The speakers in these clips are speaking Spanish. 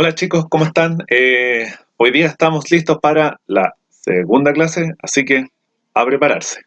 Hola chicos, ¿cómo están? Hoy día estamos listos para la segunda clase, así que a prepararse.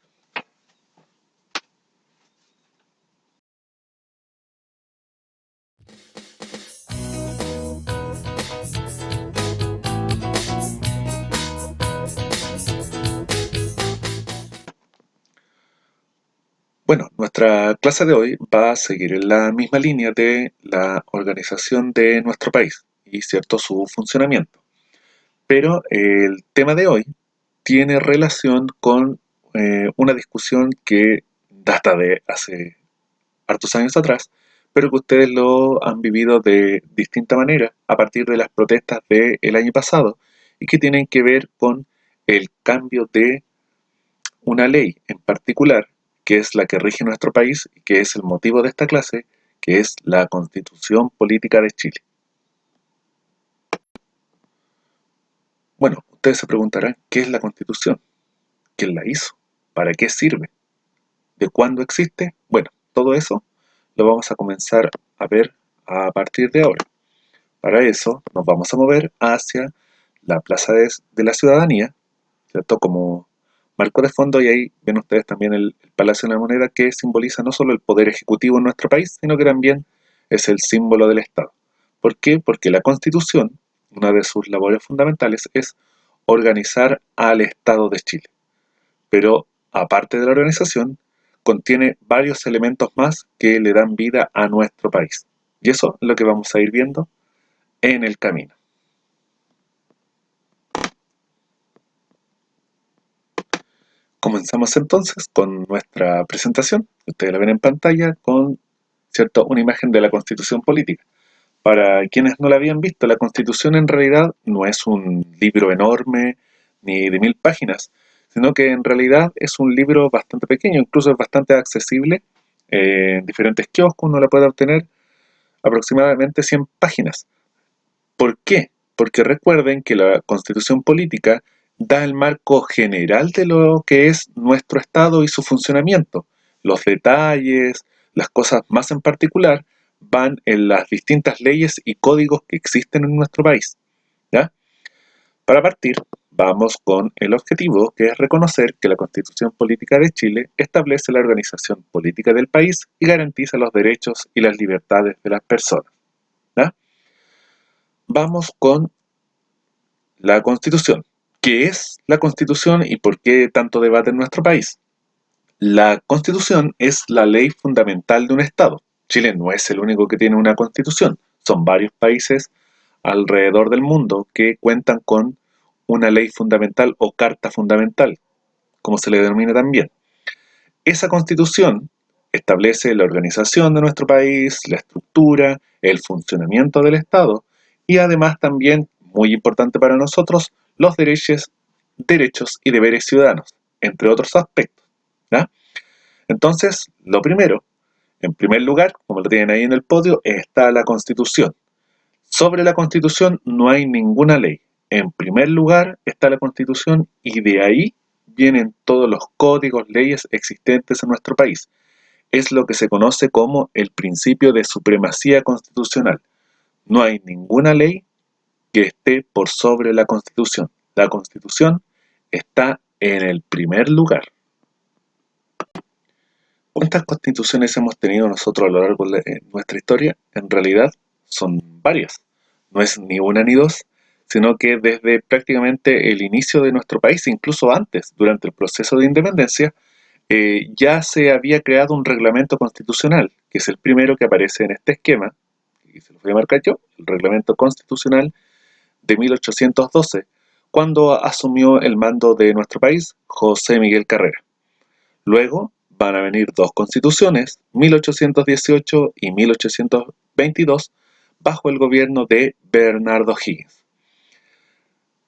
Bueno, nuestra clase de hoy va a seguir en la misma línea de la organización de nuestro país y cierto su funcionamiento. Pero el tema de hoy tiene relación con una discusión que data de hace hartos años atrás, pero que ustedes lo han vivido de distinta manera a partir de las protestas del año pasado y que tienen que ver con el cambio de una ley en particular, que es la que rige nuestro país y que es el motivo de esta clase, que es la Constitución Política de Chile. Bueno, ustedes se preguntarán, ¿qué es la Constitución? ¿Quién la hizo? ¿Para qué sirve? ¿De cuándo existe? Bueno, todo eso lo vamos a comenzar a ver a partir de ahora. Para eso nos vamos a mover hacia la Plaza de la Ciudadanía, ¿cierto? Como marco de fondo, y ahí ven ustedes también el Palacio de la Moneda, que simboliza no solo el poder ejecutivo en nuestro país, sino que también es el símbolo del Estado. ¿Por qué? Porque la Constitución, una de sus labores fundamentales, es organizar al Estado de Chile. Pero aparte de la organización, contiene varios elementos más que le dan vida a nuestro país. Y eso es lo que vamos a ir viendo en el camino. Comenzamos entonces con nuestra presentación. Ustedes la ven en pantalla con, ¿cierto?, una imagen de la Constitución Política. Para quienes no la habían visto, la Constitución en realidad no es un libro enorme ni de 1000 páginas, sino que en realidad es un libro bastante pequeño, incluso es bastante accesible. En diferentes kioscos uno la puede obtener, aproximadamente 100 páginas. ¿Por qué? Porque recuerden que la Constitución Política da el marco general de lo que es nuestro Estado y su funcionamiento. Los detalles, las cosas más en particular, van en las distintas leyes y códigos que existen en nuestro país. ¿Ya? Para partir, vamos con el objetivo, que es reconocer que la Constitución Política de Chile establece la organización política del país y garantiza los derechos y las libertades de las personas. ¿Ya? Vamos con la Constitución. ¿Qué es la Constitución y por qué tanto debate en nuestro país? La Constitución es la ley fundamental de un Estado. Chile no es el único que tiene una Constitución. Son varios países alrededor del mundo que cuentan con una ley fundamental o carta fundamental, como se le denomina también. Esa Constitución establece la organización de nuestro país, la estructura, el funcionamiento del Estado y además también, muy importante para nosotros, los derechos y deberes ciudadanos, entre otros aspectos. ¿Ya? Entonces, lo primero, en primer lugar, como lo tienen ahí en el podio, está la Constitución. Sobre la Constitución no hay ninguna ley. En primer lugar está la Constitución y de ahí vienen todos los códigos, leyes existentes en nuestro país. Es lo que se conoce como el principio de supremacía constitucional. No hay ninguna ley que esté por sobre la Constitución. La Constitución está en el primer lugar. ¿Cuántas constituciones hemos tenido nosotros a lo largo de nuestra historia? En realidad son varias. No es ni una ni dos, sino que desde prácticamente el inicio de nuestro país, incluso antes, durante el proceso de independencia, ya se había creado un reglamento constitucional, que es el primero que aparece en este esquema, y se lo voy a marcar yo, el reglamento constitucional de 1812, cuando asumió el mando de nuestro país José Miguel Carrera. Luego van a venir dos constituciones, 1818 y 1822, bajo el gobierno de Bernardo Higgins.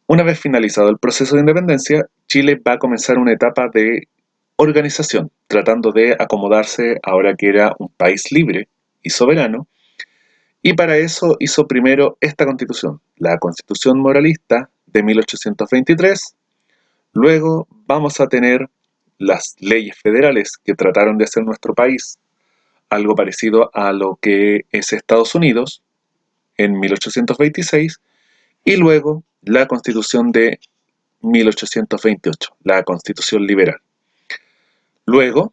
Una vez finalizado el proceso de independencia, Chile va a comenzar una etapa de organización, tratando de acomodarse ahora que era un país libre y soberano, y para eso hizo primero esta constitución, la Constitución Moralista de 1823. Luego vamos a tener las leyes federales que trataron de hacer nuestro país algo parecido a lo que es Estados Unidos. en 1826 y luego la Constitución de 1828, la Constitución Liberal. Luego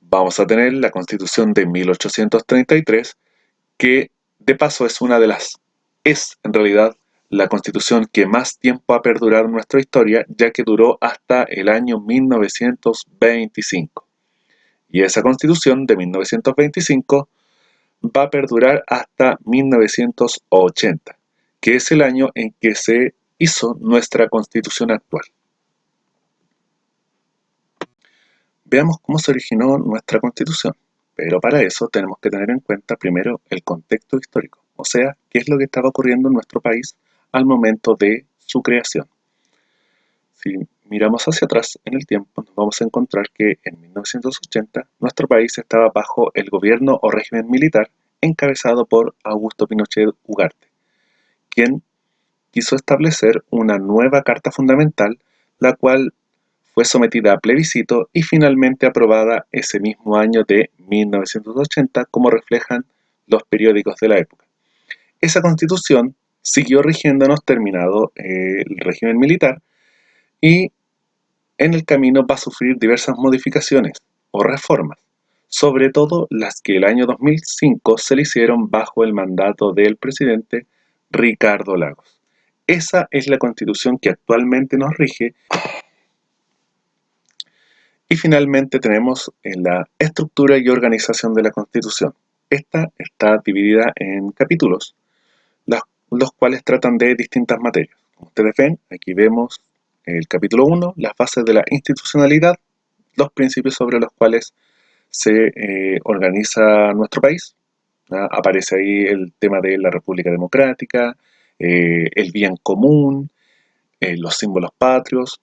vamos a tener la Constitución de 1833, que de paso es en realidad la Constitución que más tiempo ha perdurado en nuestra historia, ya que duró hasta el año 1925. Y esa Constitución de 1925 va a perdurar hasta 1980, que es el año en que se hizo nuestra Constitución actual. Veamos cómo se originó nuestra Constitución, pero para eso tenemos que tener en cuenta primero el contexto histórico, o sea, qué es lo que estaba ocurriendo en nuestro país al momento de su creación. Si miramos hacia atrás en el tiempo, nos vamos a encontrar que en 1980 nuestro país estaba bajo el gobierno o régimen militar encabezado por Augusto Pinochet Ugarte, quien quiso establecer una nueva Carta Fundamental, la cual fue sometida a plebiscito y finalmente aprobada ese mismo año de 1980, como reflejan los periódicos de la época. Esa constitución siguió rigiéndonos terminado el régimen militar y en el camino va a sufrir diversas modificaciones o reformas, sobre todo las que el año 2005 se le hicieron bajo el mandato del presidente Ricardo Lagos. Esa es la constitución que actualmente nos rige. Y finalmente tenemos la estructura y organización de la Constitución. Esta está dividida en capítulos, los cuales tratan de distintas materias. Como ustedes ven, aquí vemos el capítulo 1, las bases de la institucionalidad, los principios sobre los cuales se organiza nuestro país. Aparece ahí el tema de la República Democrática, el bien común, los símbolos patrios.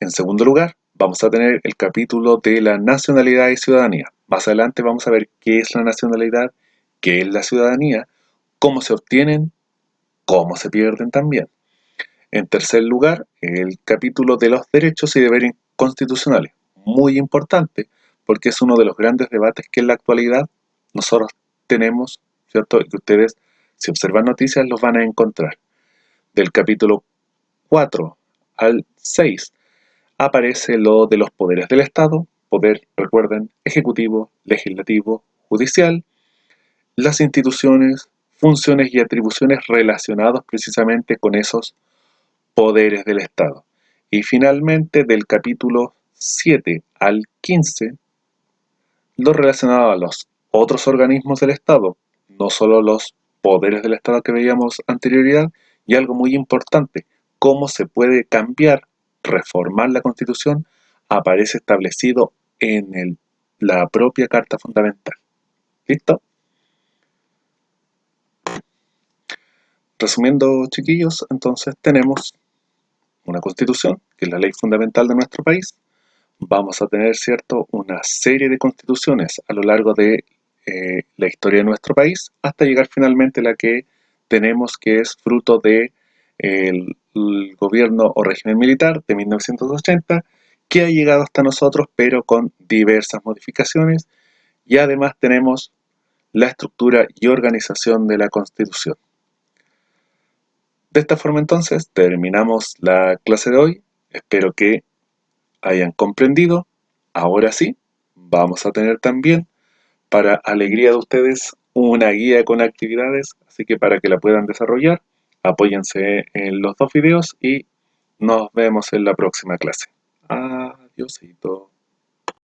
En segundo lugar, vamos a tener el capítulo de la nacionalidad y ciudadanía. Más adelante vamos a ver qué es la nacionalidad, qué es la ciudadanía, cómo se obtienen, cómo se pierden también. En tercer lugar, el capítulo de los derechos y deberes constitucionales. Muy importante, porque es uno de los grandes debates que en la actualidad nosotros tenemos, ¿cierto? Y que ustedes, si observan noticias, los van a encontrar. Del capítulo 4 al 6 aparece lo de los poderes del Estado, poder, recuerden, ejecutivo, legislativo, judicial, las instituciones, funciones y atribuciones relacionados precisamente con esos poderes del Estado. Y finalmente, del capítulo 7 al 15, lo relacionado a los otros organismos del Estado, no solo los poderes del Estado que veíamos anterioridad, y algo muy importante, cómo se puede cambiar, reformar la Constitución, aparece establecido en la propia Carta Fundamental. ¿Listo? Resumiendo, chiquillos, entonces tenemos una Constitución, que es la ley fundamental de nuestro país. Vamos a tener, ¿cierto?, una serie de constituciones a lo largo de la historia de nuestro país, hasta llegar finalmente a la que tenemos, que es fruto de el gobierno o régimen militar de 1980, que ha llegado hasta nosotros, pero con diversas modificaciones, y además tenemos la estructura y organización de la Constitución. De esta forma entonces terminamos la clase de hoy. Espero que hayan comprendido. Ahora sí, vamos a tener también, para alegría de ustedes, una guía con actividades, así que para que la puedan desarrollar, apóyense en los dos videos y nos vemos en la próxima clase. Adiósito.